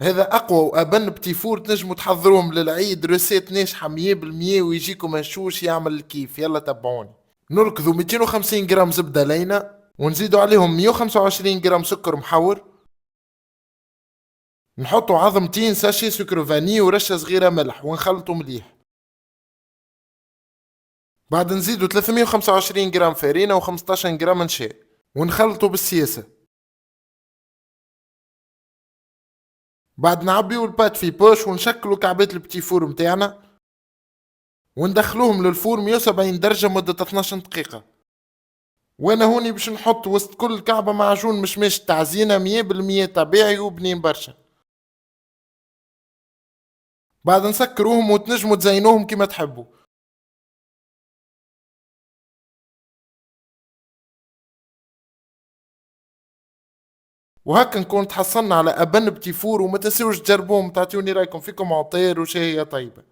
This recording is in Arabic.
هذا اقوى وابن بتيفور تنجموا تحضروهم للعيد، روسيت ناجحه 100% ويجيكم هشوش يعمل الكيف. يلا تبعوني. نركضوا 250 جرام زبده لينه، ونزيدوا عليهم 125 جرام سكر محور، نحطوا عظمتين ساشي سكر فاني ورشه صغيره ملح ونخلطوا مليح. بعد نزيدوا 325 جرام فارينه و15 جرام نشاء ونخلطوا بالسياسه. بعد نعبيو البات في بوش ونشكلوا كعبات البتي فور متاعنا، وندخلوهم للفور 170 درجة مدة 12 دقيقة. وانا هوني باش نحط وسط كل كعبة معجون مشماش تعزينة 100% طبيعي وبنين برشا. بعد نسكروهم وتنجموا تزينوهم كما تحبوا. وهكا نكون تحصلنا على أبن بتي فور، وما تنسوش تجربوهم تعطيوني رايكم فيكم عطير وشهية طيبة.